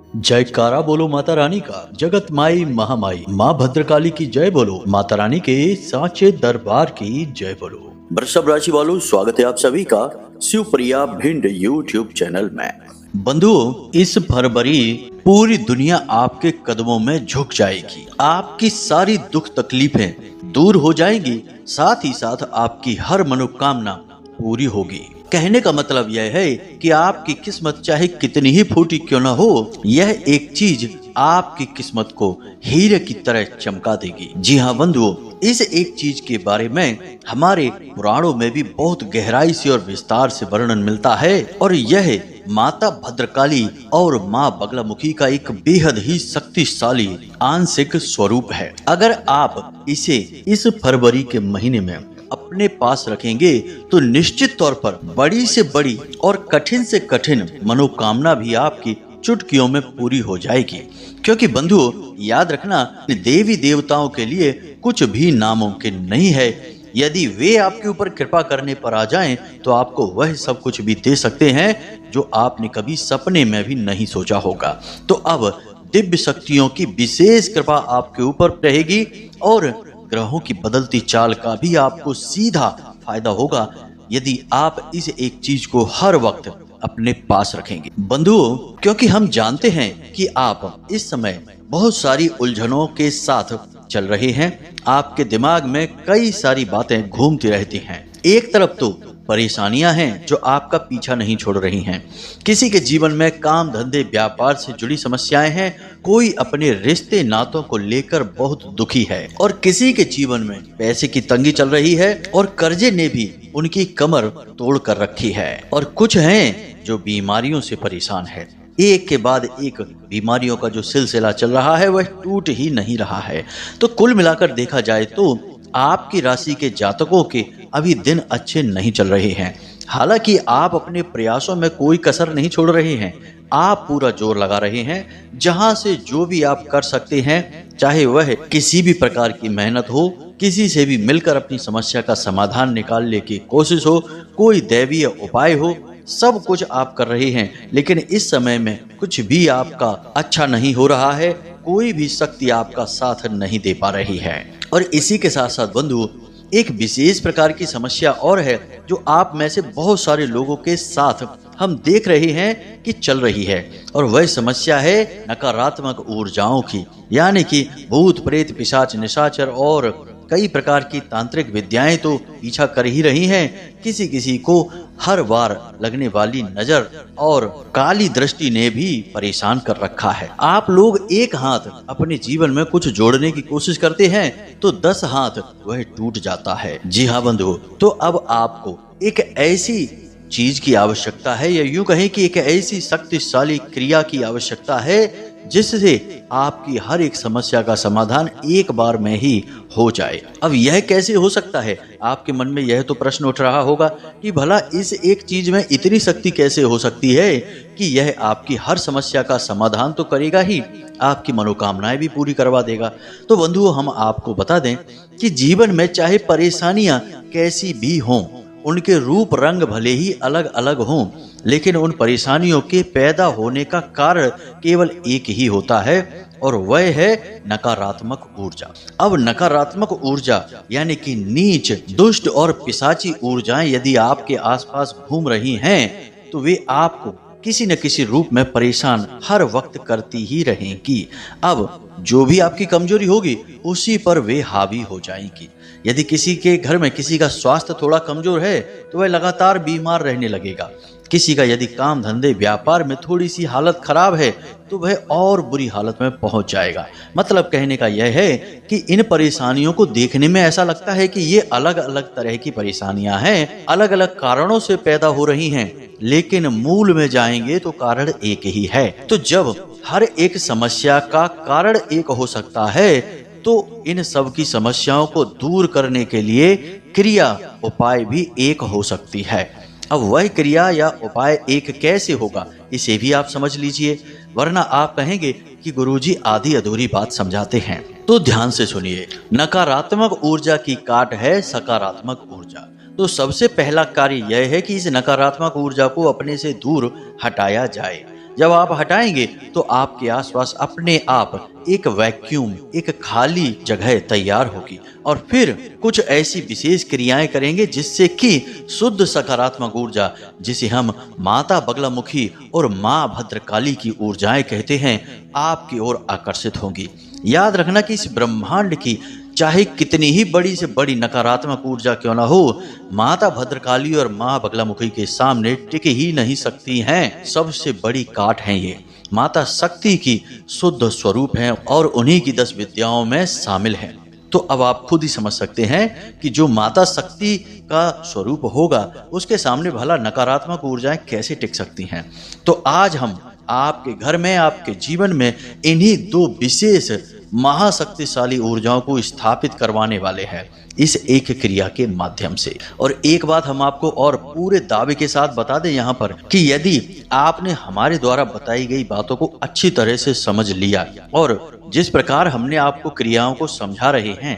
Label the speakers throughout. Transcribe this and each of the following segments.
Speaker 1: जयकारा बोलो माता रानी का, जगत माई महामाई माँ भद्रकाली की जय बोलो, माता रानी के सांचे दरबार की जय बोलो।
Speaker 2: वृषभ राशि वालों, स्वागत है आप सभी का शिवप्रिया भिंड यूट्यूब चैनल में।
Speaker 1: बंधुओं, इस फरवरी पूरी दुनिया आपके कदमों में झुक जाएगी। आपकी सारी दुख तकलीफें दूर हो जाएंगी, साथ ही साथ आपकी हर मनोकामना पूरी होगी। कहने का मतलब यह है कि आपकी किस्मत चाहे कितनी ही फूटी क्यों न हो, यह एक चीज आपकी किस्मत को हीरे की तरह चमका देगी। जी हाँ बंधुओं, इस एक चीज के बारे में हमारे पुराणों में भी बहुत गहराई से और विस्तार से वर्णन मिलता है, और यह माता भद्रकाली और माँ बगलामुखी का एक बेहद ही शक्तिशाली आंशिक स्वरूप है। अगर आप इसे इस फरवरी के महीने में अपने पास रखेंगे तो निश्चित तौर पर बड़ी से बड़ी और कठिन से कठिन मनोकामना भी आपकी चुटकियों में पूरी हो जाएगी। क्योंकि बंधुओं, याद रखना, देवी देवताओं के लिए कुछ भी नामुमकिन नहीं है। यदि वे आपके ऊपर कृपा करने पर आ जाएं तो आपको वह सब कुछ भी दे सकते हैं जो आपने कभी सपने में भी नहीं सोचा होगा। तो अब दिव्य शक्तियों की विशेष कृपा आपके ऊपर रहेगी और ग्रहों की बदलती चाल का भी आपको सीधा फायदा होगा यदि आप इस एक चीज को हर वक्त अपने पास रखेंगे। बंधुओं, क्योंकि हम जानते हैं कि आप इस समय बहुत सारी उलझनों के साथ चल रहे हैं। आपके दिमाग में कई सारी बातें घूमती रहती हैं। एक तरफ तो परेशानियां हैं जो आपका पीछा नहीं छोड़ रही हैं। किसी के जीवन में काम धंधे व्यापार से जुड़ी समस्याएं हैं। कोई अपने रिश्ते नातों को लेकर बहुत दुखी है, और किसी के जीवन में पैसे की तंगी चल रही है और कर्जे ने भी उनकी कमर तोड़ कर रखी है। और कुछ हैं जो बीमारियों से परेशान है। एक के बाद एक बीमारियों का जो सिलसिला चल रहा है वह टूट ही नहीं रहा है। तो कुल मिलाकर देखा जाए तो आपकी राशि के जातकों के अभी दिन अच्छे नहीं चल रहे हैं। हालांकि आप अपने प्रयासों में कोई कसर नहीं छोड़ रहे हैं। आप पूरा जोर लगा रहे हैं। जहां से जो भी आप कर सकते हैं, चाहे वह किसी भी प्रकार की मेहनत हो, किसी से भी मिलकर अपनी समस्या का समाधान निकालने की कोशिश हो, कोई दैवीय उपाय हो, सब कुछ आप कर रहे हैं। लेकिन इस समय में कुछ भी आपका अच्छा नहीं हो रहा है। कोई भी शक्ति आपका साथ नहीं दे पा रही है। और इसी के साथ साथ बंधु, एक विशेष प्रकार की समस्या और है जो आप में से बहुत सारे लोगों के साथ हम देख रहे हैं कि चल रही है, और वह समस्या है नकारात्मक ऊर्जाओं की। यानी कि भूत प्रेत पिशाच निशाचर और कई प्रकार की तांत्रिक विद्याएं तो पीछा कर ही रही हैं। किसी किसी को हर बार लगने वाली नजर और काली दृष्टि ने भी परेशान कर रखा है। आप लोग एक हाथ अपने जीवन में कुछ जोड़ने की कोशिश करते हैं तो 10 हाथ वह टूट जाता है। जी हाँ बंधुओं, तो अब आपको एक ऐसी चीज की आवश्यकता है, या यूं कहें कि एक ऐसी शक्तिशाली क्रिया की आवश्यकता है जिससे आपकी हर एक समस्या का समाधान एक बार में ही हो जाए। अब यह कैसे हो सकता है? आपके मन में यह तो प्रश्न उठ रहा होगा कि भला इस एक चीज में इतनी शक्ति कैसे हो सकती है कि यह आपकी हर समस्या का समाधान तो करेगा ही, आपकी मनोकामनाएं भी पूरी करवा देगा। तो बंधुओं, हम आपको बता दें कि जीवन में चाहे परेशानियां कैसी भी हों, उनके रूप रंग भले ही अलग अलग हों, लेकिन उन परेशानियों के पैदा होने का कारण केवल एक ही होता है, और वह है नकारात्मक ऊर्जा। अब नकारात्मक ऊर्जा यानी कि नीच, दुष्ट और पिशाची ऊर्जाएं यदि आपके आसपास घूम रही हैं तो वे आपको किसी न किसी रूप में परेशान हर वक्त करती ही रहेंगी। अब जो भी आपकी कमजोरी होगी उसी पर वे हावी हो जाएंगी। यदि किसी के घर में किसी का स्वास्थ्य थोड़ा कमजोर है तो वह लगातार बीमार रहने लगेगा। किसी का यदि काम धंधे व्यापार में थोड़ी सी हालत खराब है तो वह और बुरी हालत में पहुंच जाएगा। मतलब कहने का यह है कि इन परेशानियों को देखने में ऐसा लगता है कि ये अलग अलग तरह की परेशानियां हैं, अलग अलग कारणों से पैदा हो रही हैं, लेकिन मूल में जाएंगे तो कारण एक ही है। तो जब हर एक समस्या का कारण एक हो सकता है तो इन सब की समस्याओं को दूर करने के लिए क्रिया उपाय भी एक हो सकती है। अब वह क्रिया या उपाय एक कैसे होगा इसे भी आप समझ लीजिए, वरना आप कहेंगे कि गुरुजी आधी अधूरी बात समझाते हैं। तो ध्यान से सुनिए। नकारात्मक ऊर्जा की काट है सकारात्मक ऊर्जा। तो सबसे पहला कार्य यह है कि इस नकारात्मक ऊर्जा को अपने से दूर हटाया जाए। जब आप हटाएंगे तो आपके आसपास अपने आप एक वैक्यूम, एक खाली जगह तैयार होगी और फिर कुछ ऐसी विशेष क्रियाएं करेंगे जिससे कि शुद्ध सकारात्मक ऊर्जा, जिसे हम माता बगलामुखी और माँ भद्रकाली की ऊर्जाएं कहते हैं, आपकी ओर आकर्षित होंगी। याद रखना कि इस ब्रह्मांड की चाहे कितनी ही बड़ी से बड़ी नकारात्मक ऊर्जा क्यों ना हो, माता भद्रकाली और माँ बगलामुखी के सामने टिक ही नहीं सकती हैं। सबसे बड़ी काट हैं ये। माता शक्ति की शुद्ध स्वरूप हैं और उन्हीं की 10 विद्याओं में शामिल हैं। तो अब आप खुद ही समझ सकते हैं कि जो माता शक्ति का स्वरूप होगा उसके सामने भला नकारात्मक ऊर्जाएं कैसे टिक सकती हैं। तो आज हम आपके घर में, आपके जीवन में इन्हीं 2 विशेष महाशक्तिशाली ऊर्जाओं को स्थापित करवाने वाले हैं इस एक क्रिया के माध्यम से। और एक बात हम आपको और पूरे दावे के साथ बता दें यहाँ पर कि यदि आपने हमारे द्वारा बताई गई बातों को अच्छी तरह से समझ लिया और जिस प्रकार हमने आपको क्रियाओं को समझा रहे हैं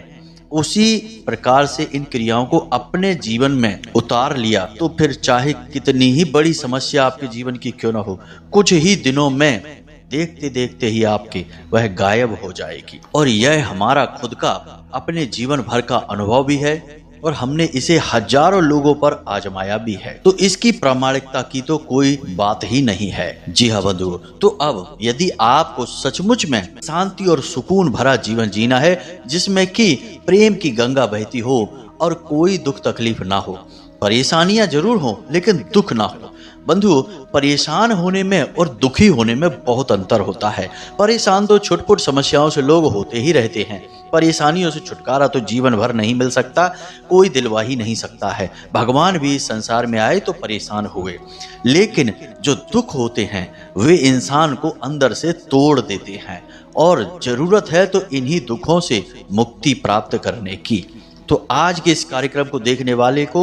Speaker 1: उसी प्रकार से इन क्रियाओं को अपने जीवन में उतार लिया, तो फिर चाहे कितनी ही बड़ी समस्या आपके जीवन की क्यों ना हो, कुछ ही दिनों में देखते देखते ही आपकी वह गायब हो जाएगी। और यह हमारा खुद का अपने जीवन भर का अनुभव भी है और हमने इसे हजारों लोगों पर आजमाया भी है, तो इसकी प्रामाणिकता की तो कोई बात ही नहीं है। जी हाँ बंधुओं, तो अब यदि आपको सचमुच में शांति और सुकून भरा जीवन जीना है जिसमें कि प्रेम की गंगा बहती हो और कोई दुख तकलीफ ना हो, परेशानियां जरूर हो लेकिन दुख ना हो। बंधु, परेशान होने में और दुखी होने में बहुत अंतर होता है। परेशान तो छुटपुट समस्याओं से लोग होते ही रहते हैं। परेशानियों से छुटकारा तो जीवन भर नहीं मिल सकता, कोई दिलवा ही नहीं सकता है। भगवान भी इस संसार में आए तो परेशान हुए, लेकिन जो दुख होते हैं वे इंसान को अंदर से तोड़ देते हैं और जरूरत है तो इन्हीं दुखों से मुक्ति प्राप्त करने की। तो आज के इस कार्यक्रम को देखने वाले को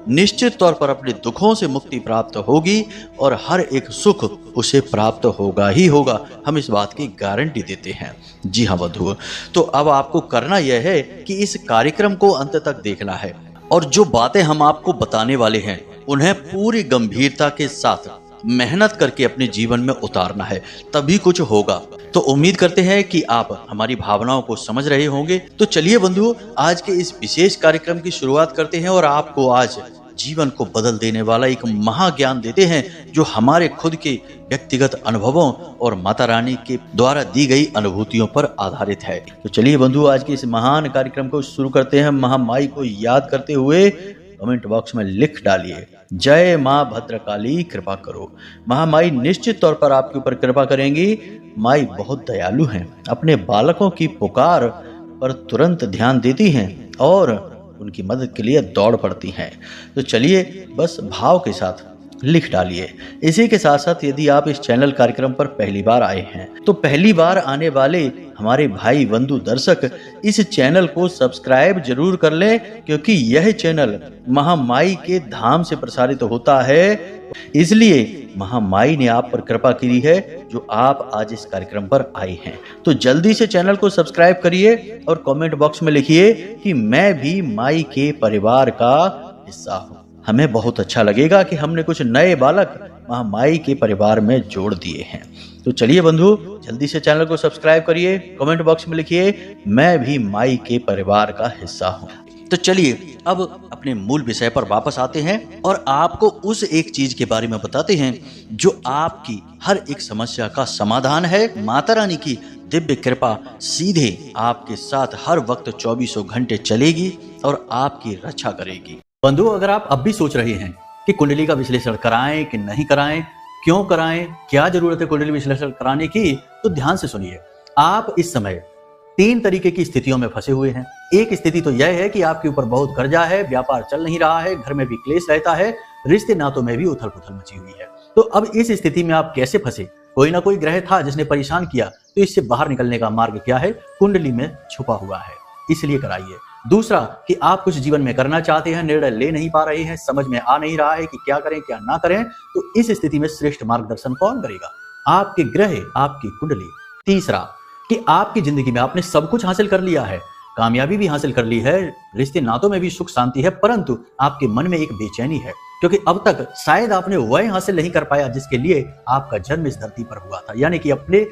Speaker 1: निश्चित तौर पर अपने दुखों से मुक्ति प्राप्त होगी और हर एक सुख उसे प्राप्त होगा ही होगा। हम इस बात की गारंटी देते हैं। जी हाँ बंधुओं, तो अब आपको करना यह है कि इस कार्यक्रम को अंत तक देखना है और जो बातें हम आपको बताने वाले हैं उन्हें पूरी गंभीरता के साथ मेहनत करके अपने जीवन में उतारना है, तभी कुछ होगा। तो उम्मीद करते हैं कि आप हमारी भावनाओं को समझ रहे होंगे। तो चलिए बंधुओं, आज के इस विशेष कार्यक्रम की शुरुआत करते हैं और आपको आज जीवन को बदल देने वाला एक महाज्ञान देते हैं जो हमारे खुद के व्यक्तिगत अनुभवों और माता रानी के द्वारा दी गई अनुभूतियों पर आधारित है। तो चलिए बंधुओं, आज के इस महान कार्यक्रम को शुरू करते हैं। महामाई को याद करते हुए कमेंट बॉक्स में लिख डालिए, जय माँ भद्रकाली कृपा करो। महामाई निश्चित तौर पर आपके ऊपर कृपा करेंगी। माई बहुत दयालु हैं, अपने बालकों की पुकार पर तुरंत ध्यान देती हैं और उनकी मदद के लिए दौड़ पड़ती हैं। तो चलिए बस भाव के साथ लिख डालिए। इसी के साथ साथ यदि आप इस चैनल कार्यक्रम पर पहली बार आए हैं तो पहली बार आने वाले हमारे भाई बंधु दर्शक इस चैनल को सब्सक्राइब जरूर कर लें, क्योंकि यह चैनल महामाई के धाम से प्रसारित होता है। इसलिए महामाई ने आप पर कृपा की है जो आप आज इस कार्यक्रम पर आए हैं। तो जल्दी से चैनल को सब्सक्राइब करिए और कमेंट बॉक्स में लिखिए कि मैं भी माई के परिवार का हिस्सा हूँ। हमें बहुत अच्छा लगेगा कि हमने कुछ नए बालक महामाई के परिवार में जोड़ दिए हैं। तो चलिए बंधु, जल्दी से चैनल को सब्सक्राइब करिए, कमेंट बॉक्स में लिखिए मैं भी माई के परिवार का हिस्सा हूँ। तो चलिए अब अपने मूल विषय पर वापस आते हैं और आपको उस एक चीज के बारे में बताते हैं जो आपकी हर एक समस्या का समाधान है। माता रानी की दिव्य कृपा सीधे आपके साथ हर वक्त 24 घंटे चलेगी और आपकी रक्षा करेगी। बंधुओं, अगर आप अब भी सोच रहे हैं कि कुंडली का विश्लेषण कराएं कि नहीं कराएं, क्यों कराएं, क्या जरूरत है कुंडली विश्लेषण कराने की, तो ध्यान से सुनिए। आप इस समय 3 तरीके की स्थितियों में फंसे हुए हैं। एक स्थिति तो यह है कि आपके ऊपर बहुत कर्जा है, व्यापार चल नहीं रहा है, घर में भी क्लेश रहता है, रिश्ते नातों में भी उथल पुथल मची हुई है। तो अब इस स्थिति में आप कैसे फंसे? कोई ना कोई ग्रह था जिसने परेशान किया, तो इससे बाहर निकलने का मार्ग क्या है? कुंडली में छुपा हुआ है, इसलिए कराइए। दूसरा कि आप कुछ जीवन में करना चाहते हैं, निर्णय ले नहीं पा रहे हैं, समझ में आ नहीं रहा है कि क्या करें क्या ना करें, तो इस स्थिति में श्रेष्ठ मार्गदर्शन कौन करेगा? आपके ग्रह, आपकी कुंडली। तीसरा कि आपकी जिंदगी में आपने सब कुछ हासिल कर लिया है, कामयाबी भी हासिल कर ली है, रिश्ते नातों में भी सुख शांति है, परंतु आपके मन में एक बेचैनी है, क्योंकि अब तक शायद आपने वह हासिल नहीं कर पाया जिसके लिए आपका जन्म इस धरती पर हुआ था। यानी कि अपने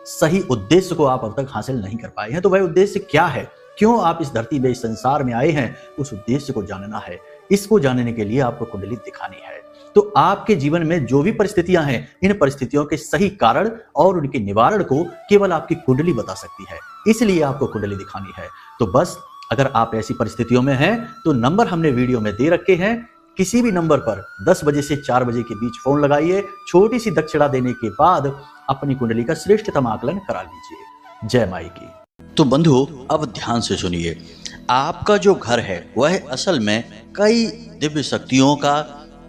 Speaker 1: सही उद्देश्य को आप अब तक हासिल नहीं कर पाए हैं। तो वह उद्देश्य क्या है, क्यों आप इस धरती में, इस संसार में आए हैं, उस उद्देश्य को जानना है। इसको जानने के लिए आपको कुंडली दिखानी है। तो आपके जीवन में जो भी परिस्थितियां हैं, इन परिस्थितियों के सही कारण और उनके निवारण को केवल आपकी कुंडली बता सकती है, इसलिए आपको कुंडली दिखानी है। तो बस अगर आप ऐसी परिस्थितियों में हैं तो नंबर हमने वीडियो में दे रखे हैं, किसी भी नंबर पर 10 बजे से 4 बजे के बीच फोन लगाइए, छोटी सी दक्षिणा देने के बाद अपनी कुंडली का श्रेष्ठतम आकलन करा लीजिए। जय माई की।
Speaker 2: तो बंधु, अब ध्यान से सुनिए। आपका जो घर है वह असल में कई दिव्य शक्तियों का,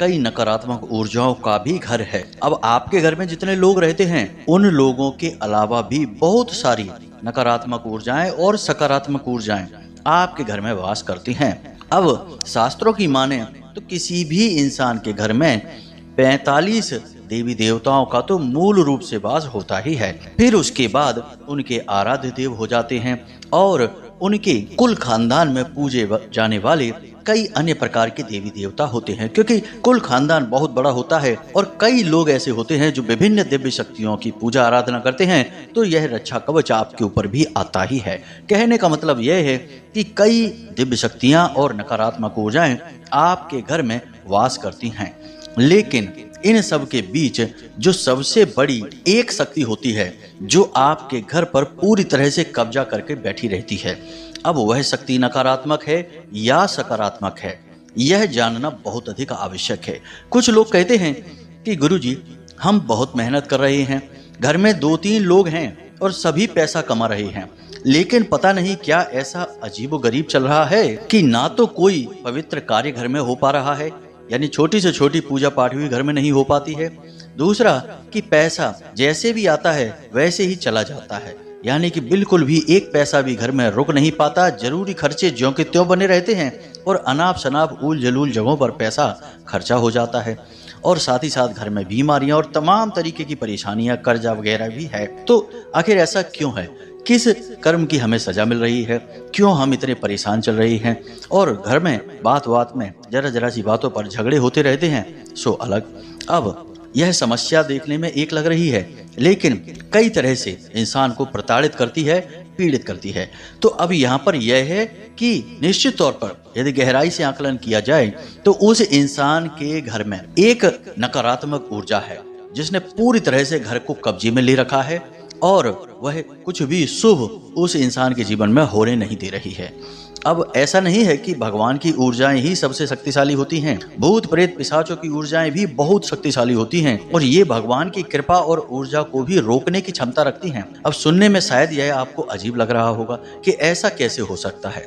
Speaker 2: कई नकारात्मक ऊर्जाओं का भी घर है। अब आपके घर में जितने लोग रहते हैं, उन लोगों के अलावा भी बहुत सारी नकारात्मक ऊर्जाएं और सकारात्मक ऊर्जाएं आपके घर में वास करती हैं। अब शास्त्रों की माने तो किसी भी इंसान के घर में 45 देवी देवताओं का तो मूल रूप से वास होता ही है। फिर उसके बाद उनके आराध्य देव हो जाते हैं और उनके कुल खानदान में पूजे जाने वाले कई अन्य प्रकार के देवी देवता होते हैं, क्योंकि कुल खानदान बहुत बड़ा होता है और कई लोग ऐसे होते हैं जो विभिन्न दिव्य शक्तियों की पूजा आराधना करते हैं। तो यह रक्षा कवच आपके ऊपर भी आता ही है। कहने का मतलब यह है कि कई दिव्य शक्तियां और नकारात्मक ऊर्जाएं आपके घर में वास करती हैं, लेकिन इन सब के बीच जो सबसे बड़ी एक शक्ति होती है जो आपके घर पर पूरी तरह से कब्जा करके बैठी रहती है, अब वह शक्ति नकारात्मक है या सकारात्मक है, यह जानना बहुत अधिक आवश्यक है। कुछ लोग कहते हैं कि गुरुजी, हम बहुत मेहनत कर रहे हैं, घर में 2-3 लोग हैं और सभी पैसा कमा रहे हैं, लेकिन पता नहीं क्या ऐसा अजीबोगरीब चल रहा है कि ना तो कोई पवित्र कार्य घर में हो पा रहा है, यानी छोटी से छोटी पूजा पाठ भी घर में नहीं हो पाती है। दूसरा कि पैसा जैसे भी आता है वैसे ही चला जाता है, यानी कि बिल्कुल भी एक पैसा भी घर में रुक नहीं पाता। जरूरी खर्चे ज्यों के त्यों बने रहते हैं और अनाप शनाप ऊल जलूल जगहों पर पैसा खर्चा हो जाता है। और साथ ही साथ घर में बीमारियां और तमाम तरीके की परेशानियां, कर्जा वगैरह भी है। तो आखिर ऐसा क्यों है? किस कर्म की हमें सजा मिल रही है? क्यों हम इतने परेशान चल रहे हैं? और घर में बात बात में जरा सी बातों पर झगड़े होते रहते हैं। सो अलग। अब यह समस्या देखने में एक लग रही है, लेकिन कई तरह से इंसान को प्रताड़ित करती है, पीड़ित करती है। तो अब यहाँ पर यह है कि निश्चित तौर पर यदि गहराई से आकलन किया जाए तो उस इंसान के घर में एक नकारात्मक ऊर्जा है जिसने पूरी तरह से घर को कब्जे में ले रखा है और वह कुछ भी शुभ उस इंसान के जीवन में होने नहीं दे रही है। अब ऐसा नहीं है कि भगवान की ऊर्जाएं ही सबसे शक्तिशाली होती हैं, भूत प्रेत पिशाचों की ऊर्जाएं भी बहुत शक्तिशाली होती हैं और ये भगवान की कृपा और ऊर्जा को भी रोकने की क्षमता रखती हैं। अब सुनने में शायद यह आपको अजीब लग रहा होगा कि ऐसा कैसे हो सकता है,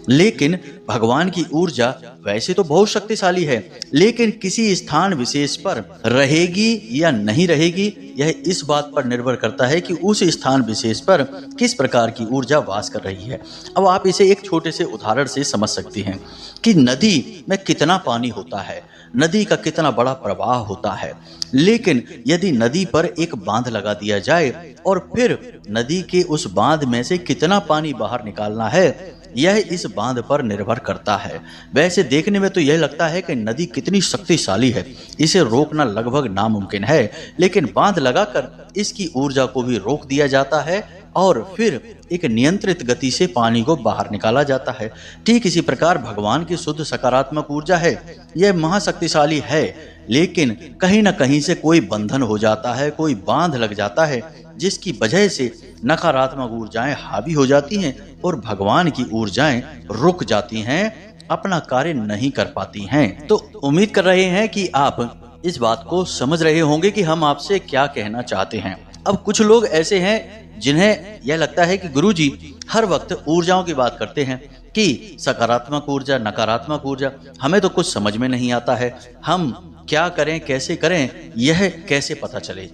Speaker 2: लेकिन भगवान की ऊर्जा वैसे तो बहुत शक्तिशाली है, लेकिन किसी स्थान विशेष पर रहेगी या नहीं रहेगी यह इस बात पर निर्भर करता है कि उस स्थान विशेष पर किस प्रकार की ऊर्जा वास कर रही है। अब आप इसे एक छोटे से उदाहरण से समझ सकती हैं कि नदी में कितना पानी होता है, नदी का कितना बड़ा प्रवाह होता है, लेकिन यदि नदी पर एक बांध लगा दिया जाए और फिर नदी के उस बांध में से कितना पानी बाहर निकालना है यह इस बांध पर निर्भर करता है। वैसे देखने में तो यह लगता है कि नदी कितनी शक्तिशाली है, इसे रोकना लगभग नामुमकिन है, लेकिन बांध लगाकर इसकी ऊर्जा को भी रोक दिया जाता है और फिर एक नियंत्रित गति से पानी को बाहर निकाला जाता है। ठीक इसी प्रकार भगवान की शुद्ध सकारात्मक ऊर्जा है, यह महाशक्तिशाली है, लेकिन कहीं ना कहीं से कोई बंधन हो जाता है, कोई बांध लग जाता है जिसकी वजह से नकारात्मक ऊर्जाएं हावी हो जाती हैं और भगवान की ऊर्जाएं रुक जाती हैं, अपना कार्य नहीं कर पाती हैं। तो उम्मीद कर रहे हैं कि आप इस बात को समझ रहे होंगे कि हम आपसे क्या कहना चाहते हैं। अब कुछ लोग ऐसे हैं जिन्हें यह लगता है कि गुरुजी हर वक्त ऊर्जाओं की बात करते हैं कि सकारात्मक ऊर्जा, नकारात्मक ऊर्जा, हमें तो कुछ समझ में नहीं आता है, हम क्या करें, कैसे करें, यह कैसे पता चले।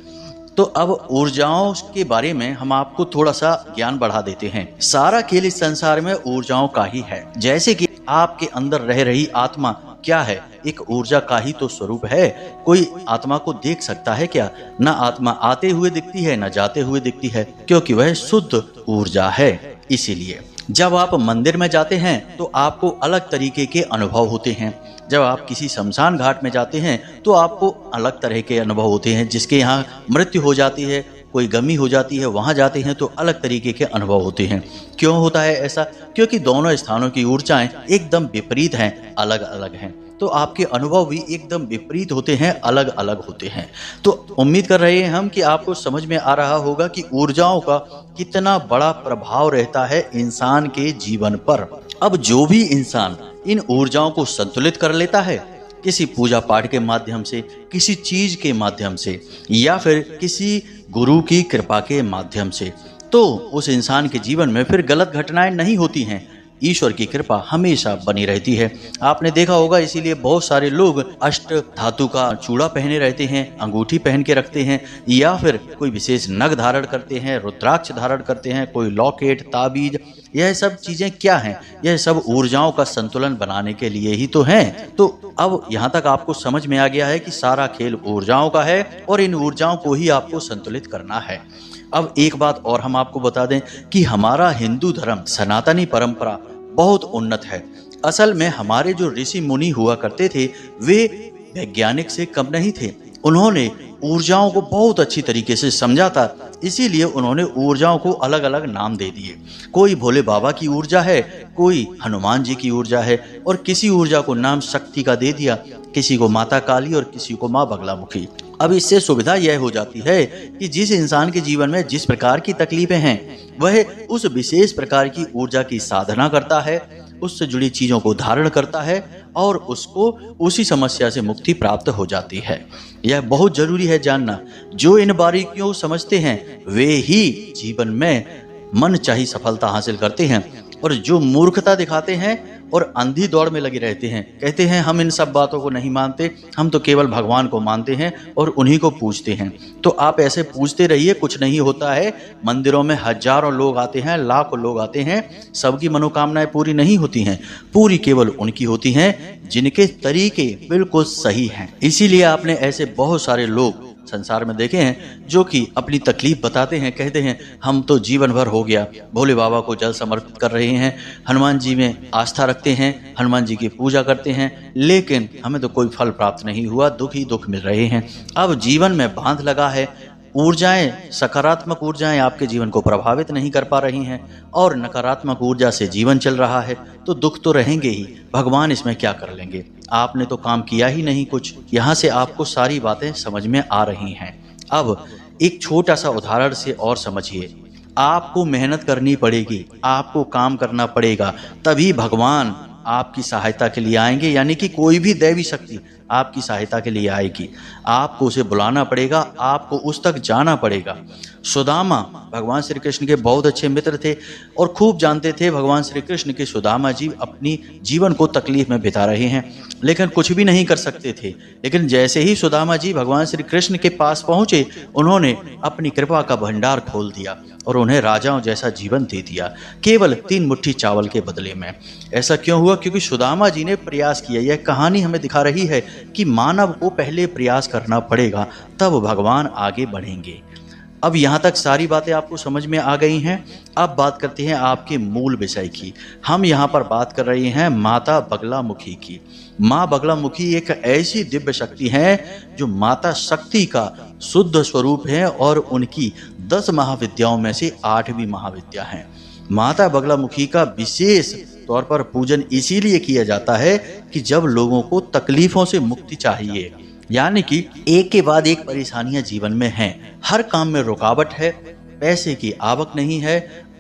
Speaker 2: तो अब ऊर्जाओं के बारे में हम आपको थोड़ा सा ज्ञान बढ़ा देते हैं। सारा खेल इस संसार में ऊर्जाओं का ही है। जैसे कि आपके अंदर रह रही आत्मा क्या है? एक ऊर्जा का ही तो स्वरूप है। कोई आत्मा को देख सकता है क्या? ना आत्मा आते हुए दिखती है, ना जाते हुए दिखती है, क्योंकि वह शुद्ध ऊर्जा है। इसीलिए जब आप मंदिर में जाते हैं तो आपको अलग तरीके के अनुभव होते हैं। जब आप किसी शमशान घाट में जाते हैं तो आपको अलग तरह के अनुभव होते हैं। जिसके यहाँ मृत्यु हो जाती है, कोई गमी हो जाती है, वहाँ जाते हैं तो अलग तरीके के अनुभव होते हैं। क्यों होता है ऐसा? क्योंकि दोनों स्थानों की ऊर्जाएं एकदम विपरीत हैं, अलग अलग हैं। तो आपके अनुभव भी एकदम विपरीत होते हैं, अलग अलग होते हैं। तो उम्मीद कर रहे हैं हम कि आपको समझ में आ रहा होगा कि ऊर्जाओं का कितना बड़ा प्रभाव रहता है इंसान के जीवन पर। अब जो भी इंसान इन ऊर्जाओं को संतुलित कर लेता है, किसी पूजा पाठ के माध्यम से, किसी चीज के माध्यम से, या फिर किसी गुरु की कृपा के माध्यम से, तो उस इंसान के जीवन में फिर गलत घटनाएं नहीं होती हैं। ईश्वर की कृपा हमेशा बनी रहती है। आपने देखा होगा, इसीलिए बहुत सारे लोग अष्ट धातु का चूड़ा पहने रहते हैं, अंगूठी पहन के रखते हैं, या फिर कोई विशेष नग धारण करते हैं, रुद्राक्ष धारण करते हैं, कोई लॉकेट, ताबीज। यह सब चीजें क्या हैं? यह सब ऊर्जाओं का संतुलन बनाने के लिए ही तो हैं। तो अब यहाँ तक आपको समझ में आ गया है कि सारा खेल ऊर्जाओं का है और इन ऊर्जाओं को ही आपको संतुलित करना है। अब एक बात और हम आपको बता दें कि हमारा हिंदू धर्म, सनातनी परंपरा बहुत उन्नत है। असल में हमारे जो ऋषि मुनि हुआ करते थे वे वैज्ञानिक से कम नहीं थे। उन्होंने ऊर्जाओं को बहुत अच्छी तरीके से समझा था, इसीलिए उन्होंने ऊर्जाओं को अलग अलग नाम दे दिए। कोई भोले बाबा की ऊर्जा है, कोई हनुमान जी की ऊर्जा है, और किसी ऊर्जा को नाम शक्ति का दे दिया, किसी को माता काली और किसी को माँ बगलामुखी। अब इससे सुविधा यह हो जाती है कि जिस इंसान के जीवन में जिस प्रकार की तकलीफें हैं वह उस विशेष प्रकार की ऊर्जा की साधना करता है, उससे जुड़ी चीजों को धारण करता है और उसको उसी समस्या से मुक्ति प्राप्त हो जाती है। यह बहुत जरूरी है जानना। जो इन बारीकियों को समझते हैं वे ही जीवन में मन चाही सफलता हासिल करते हैं, और जो मूर्खता दिखाते हैं और अंधी दौड़ में लगे रहते हैं, कहते हैं हम इन सब बातों को नहीं मानते, हम तो केवल भगवान को मानते हैं और उन्हीं को पूजते हैं। तो आप ऐसे पूजते रहिए, कुछ नहीं होता है। मंदिरों में हजारों लोग आते हैं, लाखों लोग आते हैं, सबकी मनोकामनाएं पूरी नहीं होती हैं। पूरी केवल उनकी होती हैं जिनके तरीके बिल्कुल सही हैं। इसीलिए आपने ऐसे बहुत सारे लोग संसार में देखे हैं जो कि अपनी तकलीफ बताते हैं, कहते हैं हम तो जीवन भर हो गया भोले बाबा को जल समर्पित कर रहे हैं, हनुमान जी में आस्था रखते हैं, हनुमान जी की पूजा करते हैं, लेकिन हमें तो कोई फल प्राप्त नहीं हुआ, दुख ही दुख मिल रहे हैं। अब जीवन में बांध लगा है, ऊर्जाएं, सकारात्मक ऊर्जाएं आपके जीवन को प्रभावित नहीं कर पा रही हैं और नकारात्मक ऊर्जा से जीवन चल रहा है, तो दुख तो रहेंगे ही। भगवान इसमें क्या कर लेंगे? आपने तो काम किया ही नहीं कुछ। यहाँ से आपको सारी बातें समझ में आ रही हैं। अब एक छोटा सा उदाहरण से और समझिए। आपको मेहनत करनी पड़ेगी, आपको काम करना पड़ेगा, तभी भगवान आपकी सहायता के लिए आएंगे। यानी कि कोई भी दैवी शक्ति आपकी सहायता के लिए आएगी। आपको उसे बुलाना पड़ेगा, आपको उस तक जाना पड़ेगा। सुदामा भगवान श्री कृष्ण के बहुत अच्छे मित्र थे और खूब जानते थे भगवान श्री कृष्ण के सुदामा जी अपनी जीवन को तकलीफ में बिता रहे हैं, लेकिन कुछ भी नहीं कर सकते थे। लेकिन जैसे ही सुदामा जी भगवान श्री कृष्ण के पास पहुंचे, उन्होंने अपनी कृपा का भंडार खोल दिया और उन्हें राजाओं जैसा जीवन दे दिया, केवल 3 मुट्ठी चावल के बदले में। ऐसा क्यों हुआ? क्योंकि सुदामा जी ने प्रयास किया। यह कहानी हमें दिखा रही है कि मानव को पहले प्रयास करना पड़ेगा, तब भगवान आगे बढ़ेंगे। अब यहाँ तक सारी बातें आपको समझ में आ गई हैं। अब बात करते हैं आपके मूल विषय की। हम यहाँ पर बात कर रहे हैं माता बगलामुखी की। माँ बगलामुखी एक ऐसी दिव्य शक्ति है जो माता शक्ति का शुद्ध स्वरूप है और उनकी 10 महाविद्याओं में से 8वीं महाविद्या है। माता बगलामुखी का विशेष तौर पर पूजन इसीलिए किया जाता है कि जब लोगों को तकलीफों से मुक्ति चाहिए, यानी कि एक के बाद एक परेशानियां जीवन में हैं, हर काम में रुकावट है, पैसे की आवक नहीं है,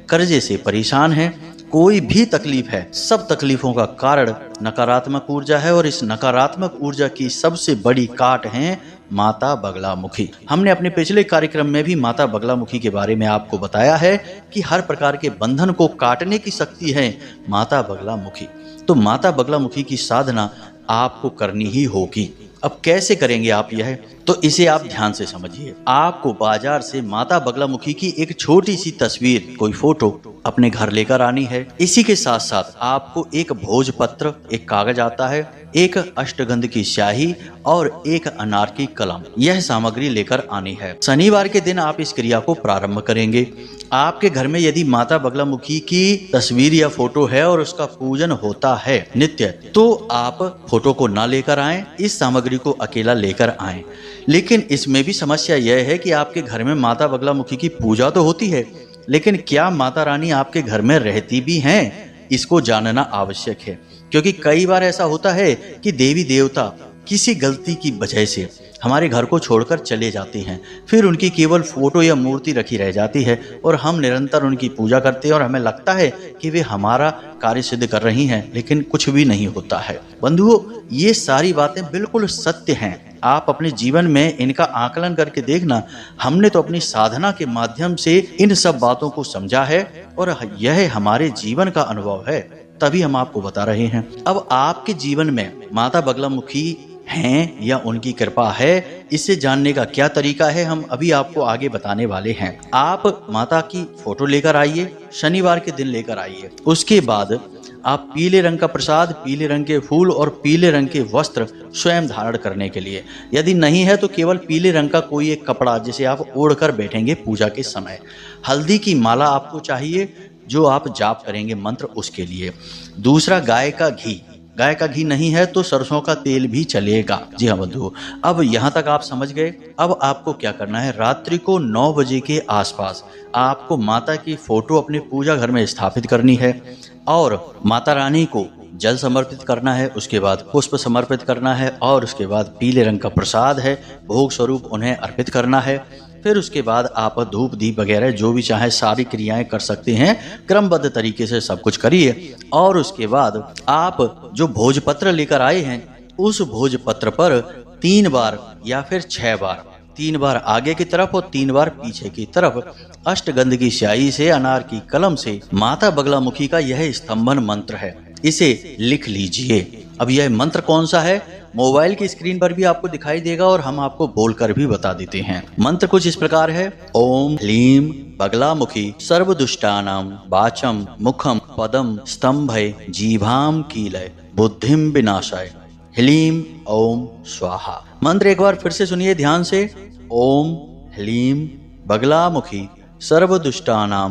Speaker 2: कर्जे से परेशान है, कोई भी तकलीफ है, सब तकलीफों का कारण नकारात्मक ऊर्जा है और इस नकारात्मक ऊर्जा की सबसे बड़ी काट है माता बगलामुखी। हमने अपने पिछले कार्यक्रम में भी माता बगलामुखी के बारे में आपको बताया है कि हर प्रकार के बंधन को काटने की शक्ति है माता बगलामुखी। तो माता बगलामुखी की साधना आपको करनी ही होगी। अब कैसे करेंगे आप यह? तो इसे आप ध्यान से समझिए। आपको बाजार से माता बगलामुखी की एक छोटी सी तस्वीर, कोई फोटो अपने घर लेकर आनी है। इसी के साथ साथ आपको एक भोजपत्र, एक कागज आता है, एक अष्टगंध की स्याही और एक अनार की कलम, यह सामग्री लेकर आनी है। शनिवार के दिन आप इस क्रिया को प्रारंभ करेंगे। आपके घर में यदि माता बगलामुखी की तस्वीर या फोटो है और उसका पूजन होता है नित्य, तो आप फोटो को ना लेकर आएं, इस सामग्री को अकेला लेकर आएं। लेकिन इसमें भी समस्या यह है कि आपके घर में माता बगलामुखी की पूजा तो होती है, लेकिन क्या माता रानी आपके घर में रहती भी हैं, इसको जानना आवश्यक है। क्योंकि कई बार ऐसा होता है कि देवी देवता किसी गलती की वजह से हमारे घर को छोड़कर चले जाते हैं, फिर उनकी केवल फोटो या मूर्ति रखी रह जाती है और हम निरंतर उनकी पूजा करते हैं और हमें लगता है कि वे हमारा कार्य सिद्ध कर रही हैं, लेकिन कुछ भी नहीं होता है। बंधुओं, ये सारी बातें बिल्कुल सत्य हैं। आप अपने जीवन में इनका आकलन करके देखना। हमने तो अपनी साधना के माध्यम से इन सब बातों को समझा है और यह हमारे जीवन का अनुभव है, तभी हम आपको बता रहे हैं। अब आपके जीवन में माता बगलामुखी हैं या उनकी कृपा है, इससे जानने का क्या तरीका है, हम अभी आपको आगे बताने वाले हैं। आप माता की फोटो लेकर आइए, शनिवार के दिन लेकर आइए। उसके बाद आप पीले रंग का प्रसाद, पीले रंग के फूल और पीले रंग के वस्त्र स्वयं धारण करने के लिए, यदि नहीं है तो केवल पीले रंग का कोई एक कपड़ा जिसे आप ओढ़कर बैठेंगे पूजा के समय। हल्दी की माला आपको चाहिए जो आप जाप करेंगे मंत्र, उसके लिए। दूसरा, गाय का घी। गाय का घी नहीं है तो सरसों का तेल भी चलेगा। जी हाँ बंधुओं, अब यहाँ तक आप समझ गए। अब आपको क्या करना है, रात्रि को 9 बजे के आसपास आपको माता की फोटो अपने पूजा घर में स्थापित करनी है और माता रानी को जल समर्पित करना है, उसके बाद पुष्प समर्पित करना है और उसके बाद पीले रंग का प्रसाद है भोग स्वरूप उन्हें अर्पित करना है। फिर उसके बाद आप धूप दीप वगैरह जो भी चाहे सारी क्रियाएं कर सकते हैं, क्रमबद्ध तरीके से सब कुछ करिए। और उसके बाद आप जो भोजपत्र लेकर आए हैं, उस भोजपत्र पर 3 बार या फिर 6 बार, 3 बार आगे की तरफ और 3 बार पीछे की तरफ अष्टगंध की स्याही से, अनार की कलम से माता बगलामुखी का यह स्तंभन मंत्र है, इसे लिख लीजिए। अब यह मंत्र कौन सा है, मोबाइल की स्क्रीन पर भी आपको दिखाई देगा और हम आपको बोलकर भी बता देते हैं। मंत्र कुछ इस प्रकार है, ओम ह्लीम बगलामुखी सर्वदुष्टानां वाचम मुखम पदम स्तंभय जीभाम कीलय बुद्धिम विनाशाय ह्लीम ओम स्वाहा। मंत्र एक बार फिर से सुनिए ध्यान से। ओम ह्लीम बगलामुखी सर्वदुष्टानां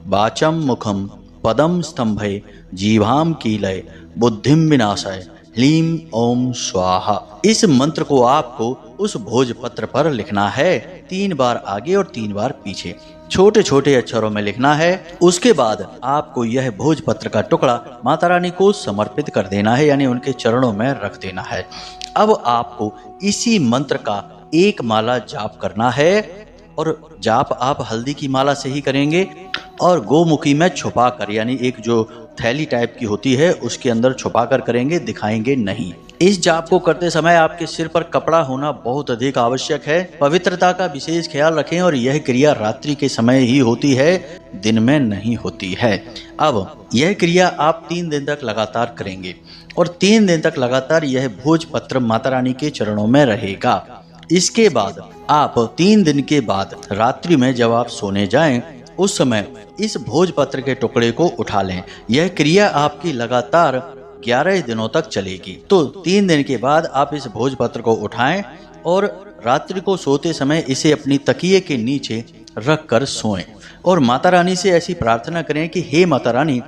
Speaker 2: वाचम मुखम पदम स्तंभय जीभाम कीलय बुद्धिम विनाशाय ह्लीम ओम स्वाहा। इस मंत्र को आपको उस भोजपत्र पर लिखना है, 3 बार आगे और 3 बार पीछे, छोटे छोटे अक्षरों में लिखना है। उसके बाद आपको यह भोजपत्र का टुकड़ा माता रानी को समर्पित कर देना है, यानी उनके चरणों में रख देना है। अब आपको इसी मंत्र का एक माला जाप करना है और जाप आप हल्दी की माला से ही करेंगे और गोमुखी में छुपा कर, यानी एक जो थैली टाइप की होती है उसके अंदर छुपा कर करेंगे, दिखाएंगे नहीं। इस जाप को करते समय आपके सिर पर कपड़ा होना बहुत अधिक आवश्यक है। पवित्रता का विशेष ख्याल रखें और यह क्रिया रात्रि के समय ही होती है, दिन में नहीं होती है। अब यह क्रिया आप 3 दिन तक लगातार करेंगे और 3 दिन तक लगातार यह भोजपत्र माता रानी के चरणों में रहेगा। इसके बाद आप 3 दिन के बाद रात्रि में जब आप सोने जाएं, उस समय इस भोजपत्र के टुकड़े को उठा लें। यह क्रिया आपकी लगातार 11 दिनों तक चलेगी। तो 3 दिन के बाद आप इस भोजपत्र को उठाएं और रात्रि को सोते समय इसे अपनी तकिए के नीचे रख कर सोएं और माता रानी से ऐसी प्रार्थना करें कि हे माता रानी,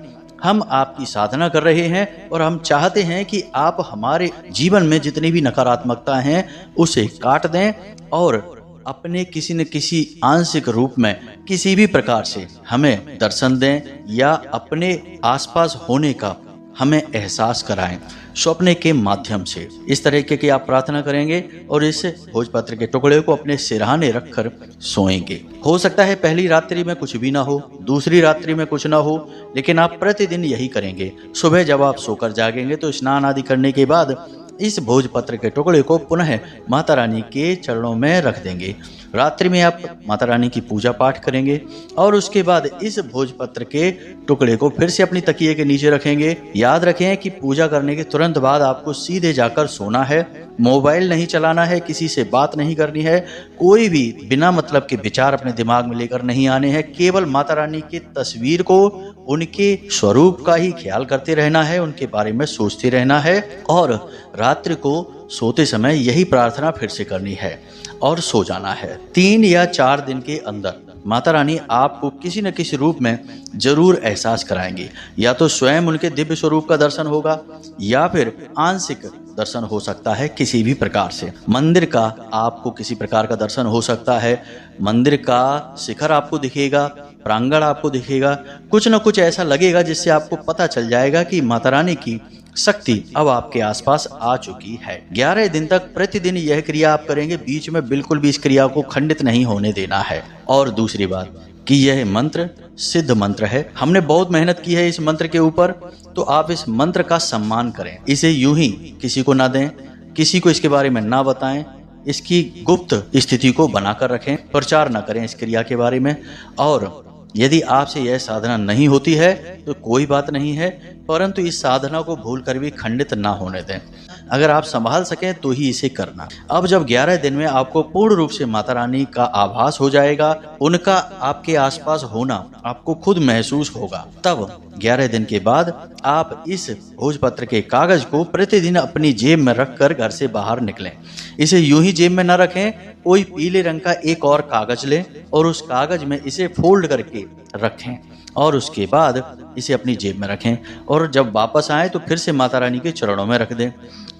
Speaker 2: हम आपकी साधना कर रहे हैं और हम चाहते हैं कि आप हमारे जीवन में जितनी भी नकारात्मकता हैं उसे काट दें और अपने किसी न किसी आंशिक रूप में किसी भी प्रकार से हमें दर्शन दें या अपने आसपास होने का हमें एहसास कराएं स्वप्न के माध्यम से। इस तरीके की आप प्रार्थना करेंगे और इस भोजपत्र के टुकड़े को अपने सिरहाने रखकर सोएंगे। हो सकता है पहली रात्रि में कुछ भी ना हो, दूसरी रात्रि में कुछ ना हो, लेकिन आप प्रतिदिन यही करेंगे। सुबह जब आप सोकर जागेंगे तो स्नान आदि करने के बाद इस भोजपत्र के टुकड़े को पुनः माता रानी के चरणों में रख देंगे। रात्रि में आप माता रानी की पूजा पाठ करेंगे और उसके बाद इस भोजपत्र के टुकड़े को फिर से अपनी तकिए के नीचे रखेंगे। याद रखें कि पूजा करने के तुरंत बाद आपको सीधे जाकर सोना है, मोबाइल नहीं चलाना है, किसी से बात नहीं करनी है, कोई भी बिना मतलब के विचार अपने दिमाग में लेकर नहीं आने हैं। केवल माता रानी की तस्वीर को, उनके स्वरूप का ही ख्याल करते रहना है, उनके बारे में सोचते रहना है और रात्रि को सोते समय यही प्रार्थना फिर से करनी है और सो जाना है। 3 या 4 दिन के अंदर माता रानी आपको किसी न किसी रूप में जरूर एहसास कराएंगी। या तो स्वयं उनके दिव्य स्वरूप का दर्शन होगा या फिर आंशिक दर्शन हो सकता है किसी भी प्रकार से। मंदिर का आपको किसी प्रकार का दर्शन हो सकता है, मंदिर का शिखर आपको दिखेगा, प्रांगण आपको दिखेगा, कुछ न कुछ ऐसा लगेगा जिससे आपको पता चल जाएगा कि माता रानी की शक्ति अब आपके आसपास आ चुकी है। 11 दिन तक प्रतिदिन यह क्रिया आप करेंगे, बीच में बिल्कुल भी इस क्रिया को खंडित नहीं होने देना है। और दूसरी बात कि यह मंत्र सिद्ध मंत्र है, हमने बहुत मेहनत की है इस मंत्र के ऊपर, तो आप इस मंत्र का सम्मान करें, इसे यूं ही किसी को ना दें, किसी को इसके बारे में ना बताएं, इसकी गुप्त स्थिति को बनाकर रखें, प्रचार ना करें इस क्रिया के बारे में। और यदि आपसे यह साधना नहीं होती है तो कोई बात नहीं है, परंतु इस साधना को भूल कर भी खंडित ना होने दें। अगर आप संभाल सकें तो ही इसे करना। अब जब 11 दिन में आपको पूर्ण रूप से माता रानी का आभास हो जाएगा, उनका आपके आसपास होना आपको खुद महसूस होगा, तब 11 दिन के बाद आप इस भोजपत्र के कागज को प्रतिदिन अपनी जेब में रखकर घर से बाहर निकलें। इसे यूं ही जेब में न रखें, कोई पीले रंग का एक और कागज लें और उस कागज में इसे फोल्ड करके रखें और उसके बाद इसे अपनी जेब में रखें और जब वापस आए तो फिर से माता रानी के चरणों में रख दें।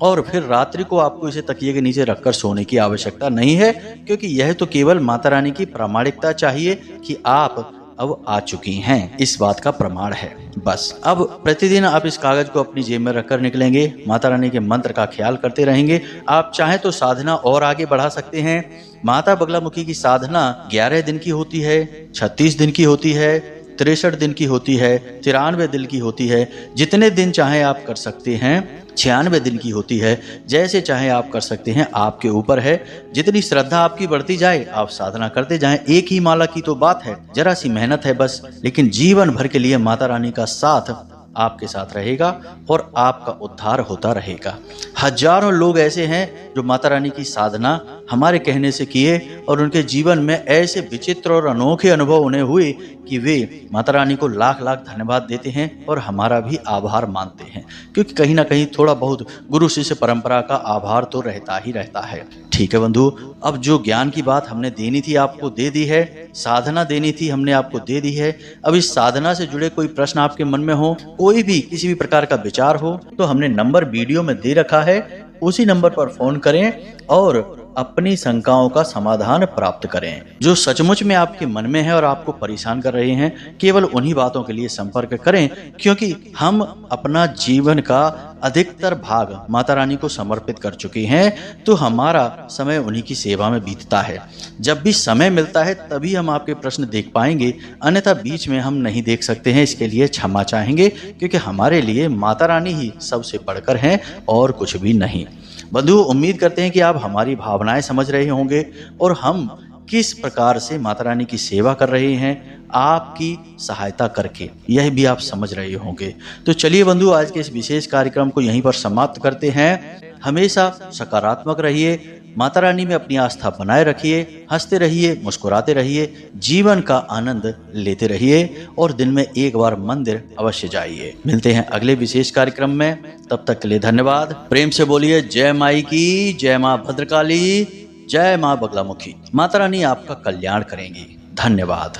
Speaker 2: और फिर रात्रि को आपको इसे तकिए के नीचे रखकर सोने की आवश्यकता नहीं है, क्योंकि यह तो केवल माता रानी की प्रामाणिकता चाहिए कि आप अब आ चुकी हैं, इस बात का प्रमाण है बस। अब प्रतिदिन आप इस कागज को अपनी जेब में रखकर निकलेंगे, माता रानी के मंत्र का ख्याल करते रहेंगे। आप चाहें तो साधना और आगे बढ़ा सकते हैं। माता बगलामुखी की साधना 11 दिन की होती है, 36 दिन की होती है, 63 दिन की होती है, 93 दिन की होती है, जितने दिन चाहे आप कर सकते हैं। 96 दिन की होती है, जैसे चाहे आप कर सकते हैं, आपके ऊपर है। जितनी श्रद्धा आपकी बढ़ती जाए आप साधना करते जाएं। एक ही माला की तो बात है, जरा सी मेहनत है बस, लेकिन जीवन भर के लिए माता रानी का साथ आपके साथ रहेगा और आपका उद्धार होता रहेगा। हजारों लोग ऐसे हैं जो माता रानी की साधना हमारे कहने से किए और उनके जीवन में ऐसे विचित्र और अनोखे अनुभव उन्हें हुए कि वे माता रानी को लाख लाख धन्यवाद देते हैं और हमारा भी आभार मानते हैं, क्योंकि कहीं ना कहीं थोड़ा बहुत गुरु शिष्य परंपरा का आभार तो रहता ही रहता है। ठीक है बंधु, अब जो ज्ञान की बात हमने देनी थी आपको दे दी है, साधना देनी थी हमने आपको दे दी है। अब इस साधना से जुड़े कोई प्रश्न आपके मन में हो, कोई भी किसी भी प्रकार का विचार हो, तो हमने नंबर वीडियो में दे रखा है, उसी नंबर पर फोन करें और अपनी शंकाओं का समाधान प्राप्त करें। जो सचमुच में आपके मन में है और आपको परेशान कर रहे हैं, केवल उन्हीं बातों के लिए संपर्क करें, क्योंकि हम अपना जीवन का अधिकतर भाग माता रानी को समर्पित कर चुके हैं, तो हमारा समय उन्हीं की सेवा में बीतता है। जब भी समय मिलता है तभी हम आपके प्रश्न देख पाएंगे, अन्यथा बीच में हम नहीं देख सकते हैं। इसके लिए क्षमा चाहेंगे, क्योंकि हमारे लिए माता रानी ही सबसे बढ़कर हैं और कुछ भी नहीं। बंधु, उम्मीद करते हैं कि आप हमारी भावनाएं समझ रहे होंगे और हम किस प्रकार से माता रानी की सेवा कर रहे हैं आपकी सहायता करके, यह भी आप समझ रहे होंगे। तो चलिए बंधु, आज के इस विशेष कार्यक्रम को यहीं पर समाप्त करते हैं। हमेशा सकारात्मक रहिए, माता रानी में अपनी आस्था बनाए रखिए, हंसते रहिए, मुस्कुराते रहिए, जीवन का आनंद लेते रहिए और दिन में एक बार मंदिर अवश्य जाइए। मिलते हैं अगले विशेष कार्यक्रम में, तब तक के लिए धन्यवाद। प्रेम से बोलिए जय माई की, जय माँ भद्रकाली, जय माँ बगलामुखी। माता रानी आपका कल्याण करेंगी। धन्यवाद।